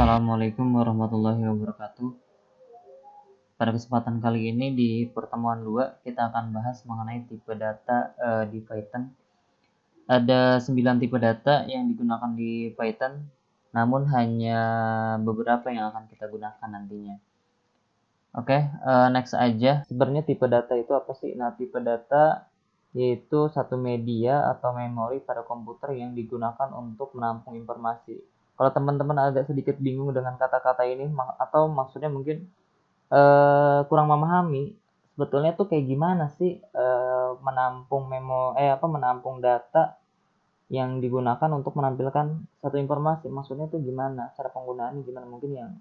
Assalamualaikum warahmatullahi wabarakatuh. Pada kesempatan kali ini di pertemuan 2 kita akan bahas mengenai tipe data di Python. Ada 9 tipe data yang digunakan di Python, namun hanya beberapa yang akan kita gunakan nantinya. Oke, next aja. Sebenarnya tipe data itu apa sih? Nah, tipe data yaitu satu media atau memori pada komputer yang digunakan untuk menampung informasi. Kalau teman-teman agak sedikit bingung dengan kata-kata ini atau maksudnya mungkin kurang memahami, sebetulnya tuh kayak gimana sih menampung data yang digunakan untuk menampilkan satu informasi. Maksudnya tuh gimana? Cara penggunaannya gimana? Mungkin yang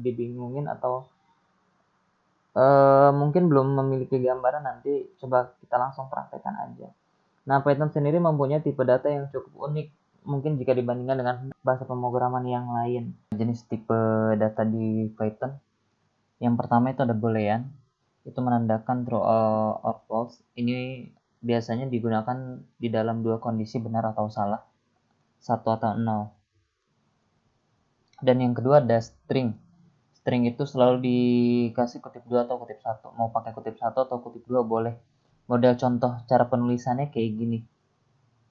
dibingungin atau mungkin belum memiliki gambaran, nanti coba kita langsung praktekkan aja. Nah, Python sendiri mempunyai tipe data yang cukup unik mungkin jika dibandingkan dengan bahasa pemrograman yang lain. Jenis tipe data di Python, yang pertama itu ada boolean, itu menandakan true or false. Ini biasanya digunakan di dalam dua kondisi benar atau salah, 1 atau 0. Dan yang kedua ada string. String itu selalu dikasih kutip 2 atau kutip 1. Mau pakai kutip 1 atau kutip 2 boleh. Model contoh cara penulisannya kayak gini.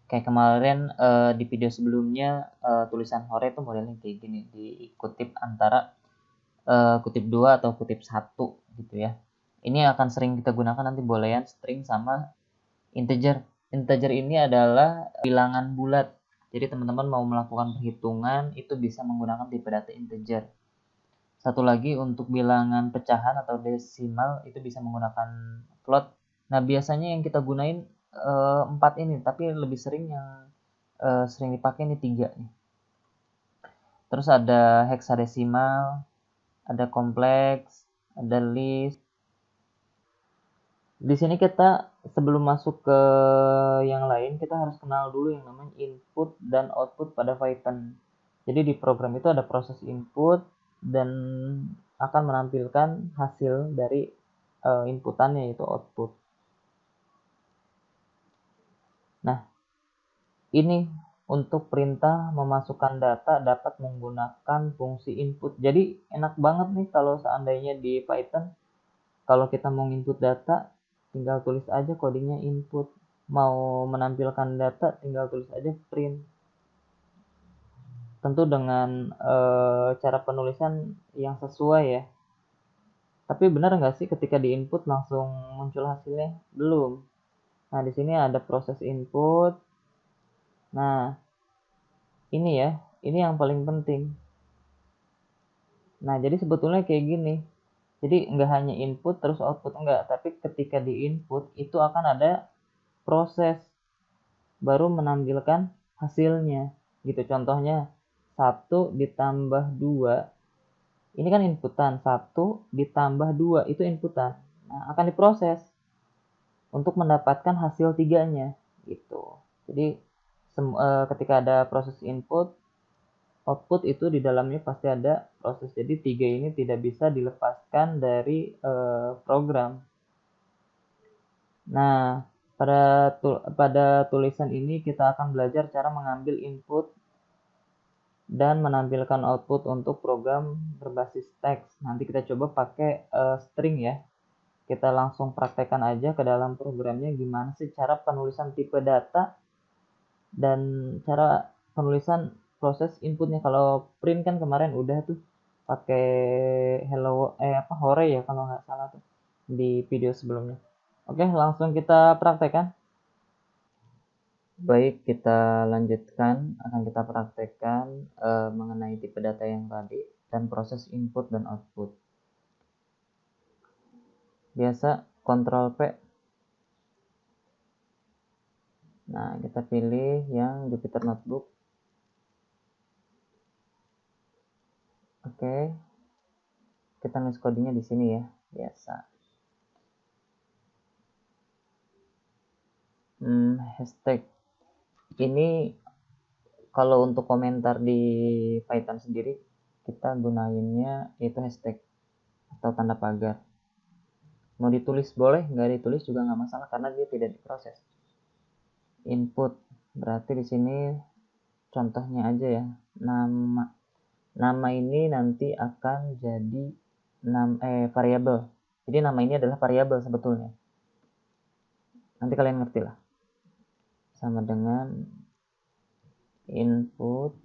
Kayak kemarin di video sebelumnya tulisan hore itu modelnya kayak gini. Dikutip antara kutip 2 atau kutip 1 gitu ya. Ini akan sering kita gunakan nanti boolean, string, sama integer. Integer ini adalah bilangan bulat. Jadi teman-teman mau melakukan perhitungan itu bisa menggunakan tipe data integer. Satu lagi untuk bilangan pecahan atau desimal itu bisa menggunakan float. Nah, biasanya yang kita gunain 4 ini, tapi lebih sering yang sering dipakai ini 3 nih. Terus ada hexadesimal, ada kompleks, ada list. Di sini kita sebelum masuk ke yang lain, kita harus kenal dulu yang namanya input dan output pada Python. Jadi di program itu ada proses input dan akan menampilkan hasil dari inputannya, yaitu output. Nah, ini untuk perintah memasukkan data dapat menggunakan fungsi input. Jadi enak banget nih kalau seandainya di Python, kalau kita mau input data, tinggal tulis aja codingnya input. Mau menampilkan data, tinggal tulis aja print. Tentu dengan cara penulisan yang sesuai ya. Tapi benar nggak sih ketika di input langsung muncul hasilnya? Belum. Nah, di sini ada proses input. Nah, ini ya, ini yang paling penting. Nah, jadi sebetulnya kayak gini. Jadi nggak hanya input terus output, enggak. Tapi ketika di input itu akan ada proses baru menampilkan hasilnya. Gitu contohnya, 1 ditambah 2. Ini kan inputan, 1 ditambah 2 itu inputan. Nah, akan diproses untuk mendapatkan hasil 3-nya gitu. Jadi ketika ada proses input, output itu di dalamnya pasti ada proses. Jadi 3 ini tidak bisa dilepaskan dari program. Nah, pada tulisan ini kita akan belajar cara mengambil input dan menampilkan output untuk program berbasis teks. Nanti kita coba pakai string ya. Kita langsung praktekkan aja ke dalam programnya gimana sih cara penulisan tipe data dan cara penulisan proses inputnya. Kalau print kan kemarin udah tuh pakai hore ya kalau nggak salah tuh di video sebelumnya. Oke, langsung kita praktekkan. Baik, kita lanjutkan. Akan kita praktekkan mengenai tipe data yang tadi dan proses input dan output. Biasa, Ctrl P. Nah, kita pilih yang Jupyter Notebook. Oke. Kita nulis codingnya di sini ya, biasa. Hashtag. Ini kalau untuk komentar di Python sendiri, kita gunainnya itu hashtag atau tanda pagar. Mau ditulis boleh, nggak ditulis juga nggak masalah karena dia tidak diproses. Input berarti di sini contohnya aja ya, nama. Nama ini nanti akan jadi variabel. Jadi nama ini adalah variabel sebetulnya. Nanti kalian ngerti lah. Sama dengan input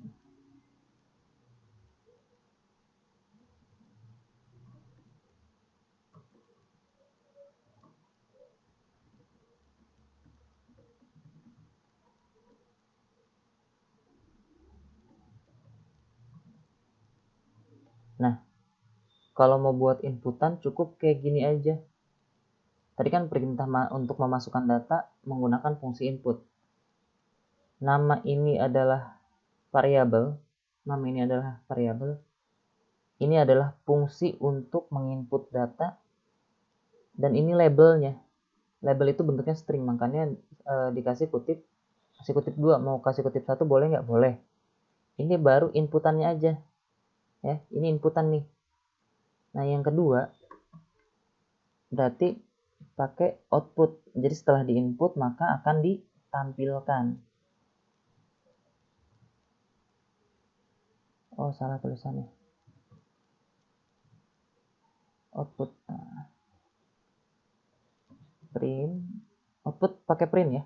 Nah, kalau mau buat inputan cukup kayak gini aja. Tadi kan perintah untuk memasukkan data menggunakan fungsi input. Nama ini adalah variabel. Nama ini adalah variabel. Ini adalah fungsi untuk menginput data. Dan ini labelnya. Label itu bentuknya string, makanya dikasih kutip. Kasih kutip 2, mau kasih kutip 1 boleh nggak? Boleh. Ini baru inputannya aja. Ya, ini inputan nih. Nah, yang kedua berarti pakai output. Jadi setelah diinput maka akan ditampilkan. Oh, salah tulisannya. Output. Nah, print. Output pakai print ya.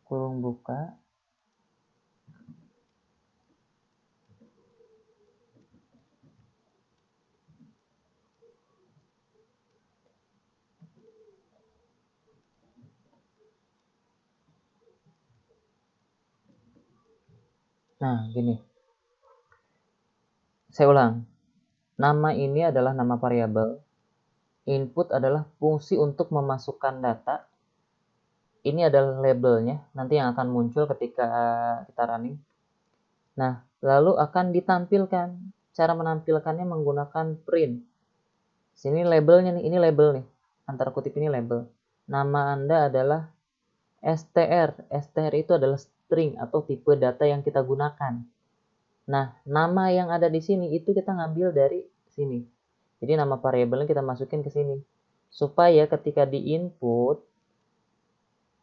Kurung buka. Nah, gini. Saya ulang. Nama ini adalah nama variabel. Input adalah fungsi untuk memasukkan data. Ini adalah labelnya, nanti yang akan muncul ketika kita running. Nah, lalu akan ditampilkan. Cara menampilkannya menggunakan print. Sini labelnya nih, ini label nih. Antara kutip ini label. Nama Anda adalah str. Str itu adalah string atau tipe data yang kita gunakan. Nah, nama yang ada di sini itu kita ngambil dari sini. Jadi nama variabelnya kita masukin ke sini. Supaya ketika di input,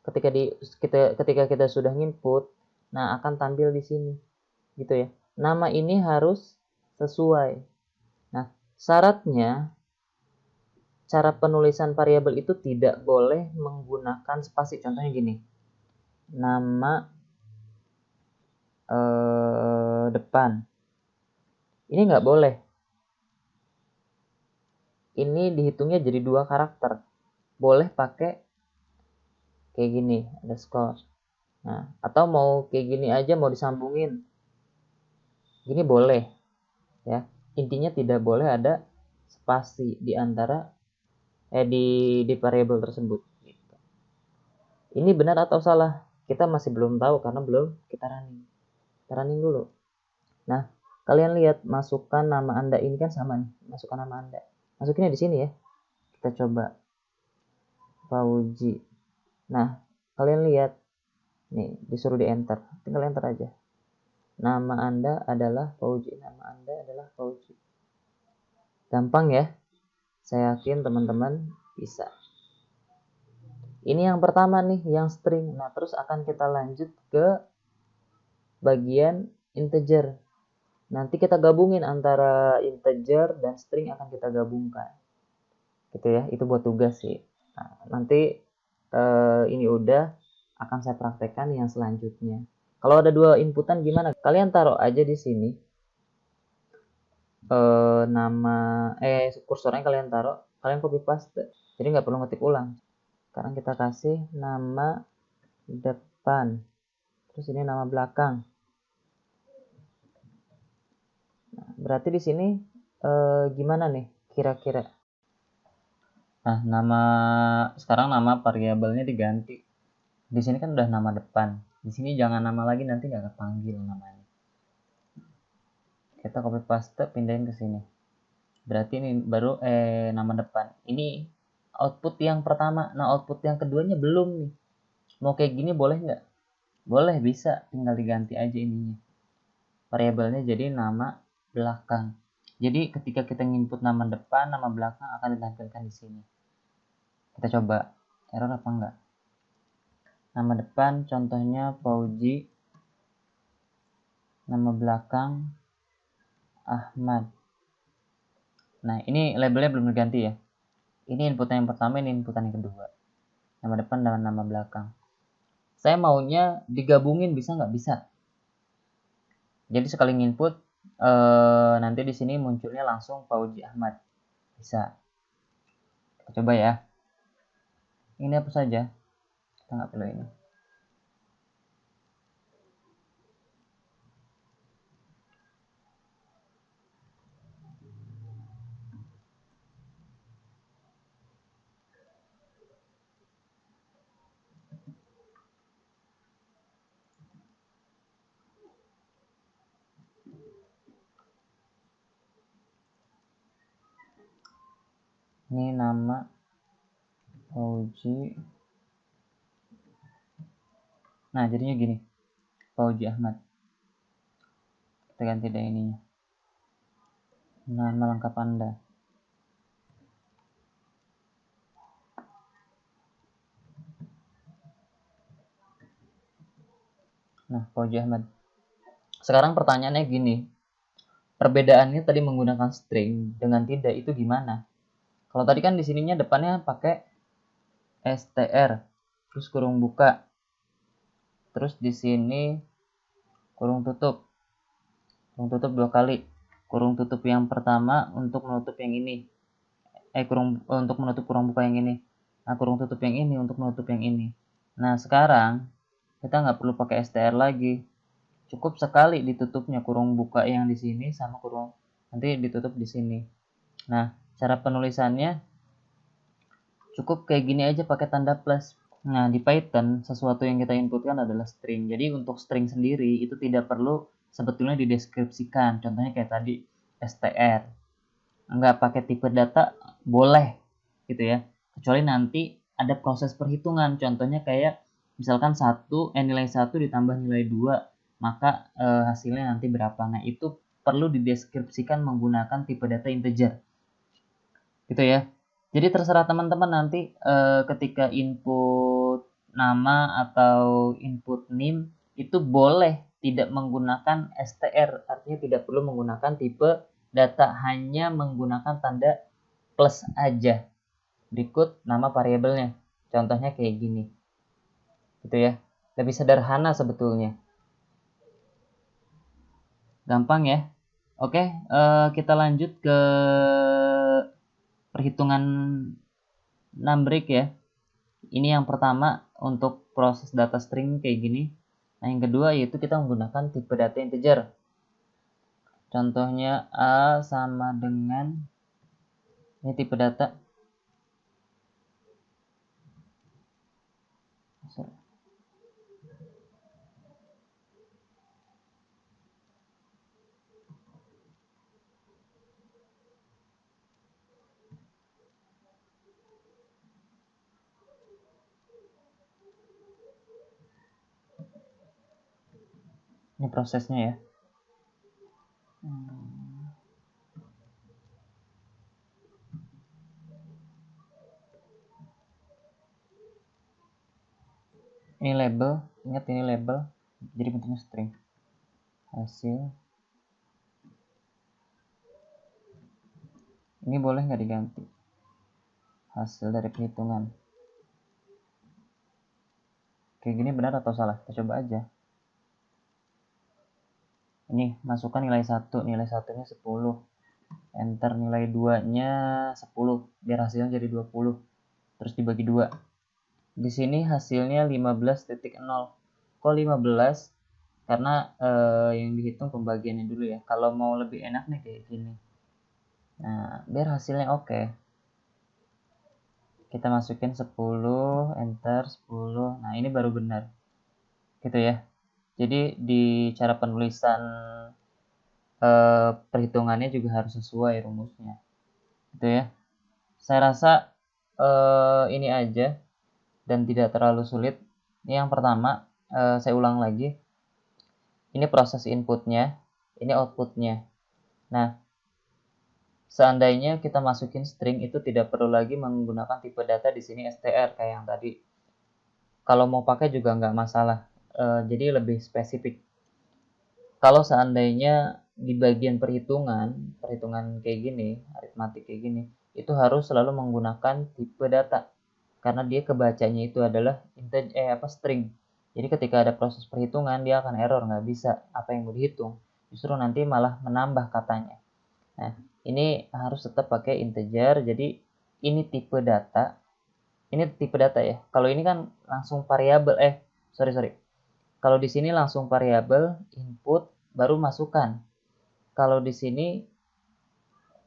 ketika kita sudah input, nah akan tampil di sini. Gitu ya. Nama ini harus sesuai. Nah, syaratnya cara penulisan variabel itu tidak boleh menggunakan spasi. Contohnya gini. Nama depan. Ini nggak boleh. Ini dihitungnya jadi 2 karakter. Boleh pakai kayak gini, underscore. Nah, atau mau kayak gini aja, mau disambungin. Gini boleh. Ya. Intinya tidak boleh ada spasi di antara di variabel tersebut. Gitu. Ini benar atau salah? Kita masih belum tahu karena belum kita running. Kita running dulu. Nah, kalian lihat masukkan nama Anda ini kan sama nih. Masukkan nama Anda. Masukinnya di sini ya. Kita coba. Fauji. Nah, kalian lihat. Nih, disuruh di enter. Tinggal enter aja. Nama Anda adalah Fauji. Nama Anda adalah Fauji. Gampang ya? Saya yakin teman-teman bisa. Ini yang pertama nih, yang string. Nah, terus akan kita lanjut ke bagian integer. Nanti kita gabungin antara integer dan string akan kita gabungkan. Gitu ya, itu buat tugas sih. Nah, nanti ini udah akan saya praktekkan yang selanjutnya. Kalau ada 2 inputan gimana? Kalian taruh aja di sini nama kursornya kalian taruh, kalian copy paste. Jadi nggak perlu ngetik ulang. Sekarang kita kasih nama depan. Terus ini nama belakang. Nah, berarti di sini gimana nih kira-kira? Nah, sekarang nama variabelnya diganti. Di sini kan udah nama depan. Di sini jangan nama lagi, nanti nggak kepanggil namanya. Kita copy paste, pindahin ke sini. Berarti ini baru nama depan. Ini output yang pertama. Nah, output yang keduanya belum nih. Mau kayak gini boleh nggak? Boleh, bisa. Tinggal diganti aja ininya. Variabelnya jadi nama belakang. Jadi ketika kita input nama depan, nama belakang akan ditampilkan di sini. Kita coba error apa enggak. Nama depan contohnya Fauji. Nama belakang Ahmad. Nah, ini labelnya belum diganti ya. Ini inputan yang pertama, ini inputan yang kedua. Nama depan dan nama belakang. Saya maunya digabungin, bisa nggak? Bisa. Jadi sekali input, nanti di sini munculnya langsung Fauji Ahmad. Bisa. Kita coba ya. Ini apa saja? Kita nggak perlu ini. Ini nama Fauji. Nah, jadinya gini. Fauji Ahmad. Kita ganti deh ininya. Nama lengkap Anda. Nah, Fauji Ahmad. Sekarang pertanyaannya gini. Perbedaannya tadi menggunakan string dengan tidak itu gimana? Kalau tadi kan di sininya depannya pakai str, terus kurung buka. Terus di sini kurung tutup. Kurung tutup 2 kali. Kurung tutup yang pertama untuk menutup yang ini. Untuk menutup kurung buka yang ini. Nah, kurung tutup yang ini untuk menutup yang ini. Nah, sekarang kita nggak perlu pakai str lagi. Cukup sekali ditutupnya kurung buka yang di sini sama kurung nanti ditutup di sini. Nah, cara penulisannya cukup kayak gini aja pakai tanda plus. Nah, di Python sesuatu yang kita inputkan adalah string. Jadi untuk string sendiri itu tidak perlu sebetulnya dideskripsikan. Contohnya kayak tadi str. Nggak pakai tipe data boleh gitu ya. Kecuali nanti ada proses perhitungan. Contohnya kayak misalkan nilai 1 ditambah nilai 2, maka hasilnya nanti berapa. Nah, itu perlu dideskripsikan menggunakan tipe data integer. Gitu ya. Jadi terserah teman-teman nanti ketika input nama atau input name itu boleh tidak menggunakan str, artinya tidak perlu menggunakan tipe data, hanya menggunakan tanda plus aja. Berikut nama variabelnya. Contohnya kayak gini. Gitu ya. Lebih sederhana sebetulnya. Gampang ya. Oke, kita lanjut ke perhitungan numeric ya. Ini yang pertama untuk proses data string kayak gini. Nah, yang kedua yaitu kita menggunakan tipe data integer. Contohnya A sama dengan ini tipe data. Ini prosesnya ya. Ini label, ingat ini label, jadi bentuknya string. Hasil. Ini boleh nggak diganti? Hasil dari perhitungan. Kayak gini benar atau salah? Kita coba aja. Ini masukkan nilai 1, nilai 1-nya 10. Enter nilai 2-nya 10, biar hasilnya jadi 20. Terus dibagi 2. Di sini hasilnya 15.0. Kok 15? Karena yang dihitung pembagiannya dulu ya. Kalau mau lebih enak nih kayak gini. Nah, biar hasilnya oke. Kita masukin 10, enter 10. Nah, ini baru benar. Gitu ya. Jadi di cara penulisan perhitungannya juga harus sesuai rumusnya. Gitu ya. Saya rasa ini aja dan tidak terlalu sulit. Ini yang pertama, saya ulang lagi. Ini proses inputnya, ini outputnya. Nah, seandainya kita masukin string itu tidak perlu lagi menggunakan tipe data di sini str kayak yang tadi. Kalau mau pakai juga nggak masalah. Jadi lebih spesifik. Kalau seandainya di bagian perhitungan kayak gini, aritmatik kayak gini, itu harus selalu menggunakan tipe data karena dia kebacanya itu adalah string. Jadi ketika ada proses perhitungan dia akan error, nggak bisa apa yang mau dihitung, justru nanti malah menambah katanya. Nah, ini harus tetap pakai integer. Jadi ini tipe data. Ini tipe data ya. Kalau ini kan langsung variabel. Sorry. Kalau di sini langsung variabel input baru masukkan. Kalau di sini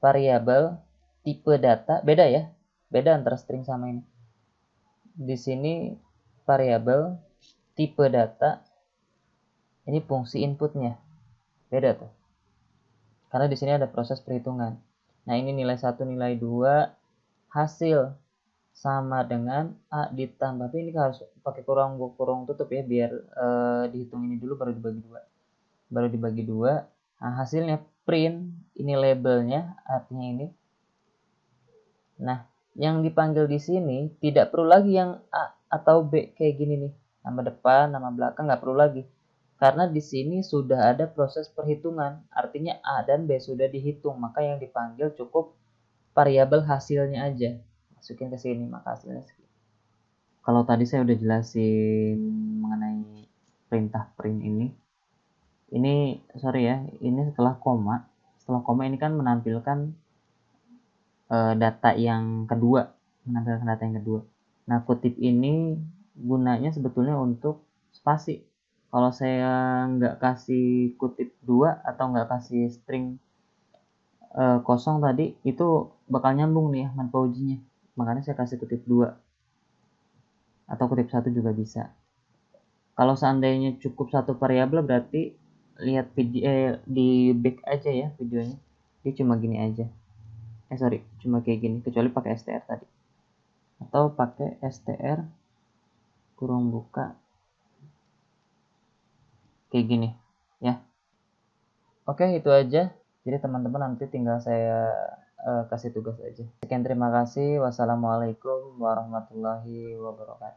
variabel tipe data beda ya. Beda antara string sama ini. Di sini variabel tipe data, ini fungsi inputnya. Beda tuh. Karena di sini ada proses perhitungan. Nah, ini nilai 1, nilai 2, hasil sama dengan A ditambah, tapi ini harus pakai kurung tutup ya, biar dihitung ini dulu baru dibagi dua. Nah, hasilnya print, ini labelnya, artinya ini. Nah, yang dipanggil di sini tidak perlu lagi yang A atau B kayak gini nih, nama depan, nama belakang, nggak perlu lagi, karena di sini sudah ada proses perhitungan, artinya A dan B sudah dihitung, maka yang dipanggil cukup variabel hasilnya aja, masukin ke sini, maka hasilnya segini. Kalau tadi saya udah jelasin mengenai perintah print ini sorry ya, ini setelah koma ini kan menampilkan data yang kedua, Nah, kutip ini gunanya sebetulnya untuk spasi. Kalau saya nggak kasih kutip 2 atau nggak kasih string kosong tadi, itu bakal nyambung nih ya manpaujinya. Makanya saya kasih kutip 2 atau kutip 1 juga bisa. Kalau seandainya cukup satu variabel, berarti lihat video di back aja ya videonya. Dia cuma gini aja. Cuma kayak gini, kecuali pakai str tadi. Atau pakai str kurung buka kayak gini ya. Oke, itu aja. Jadi teman-teman nanti tinggal saya kasih tugas aja. Sekian, terima kasih. Wassalamualaikum warahmatullahi wabarakatuh.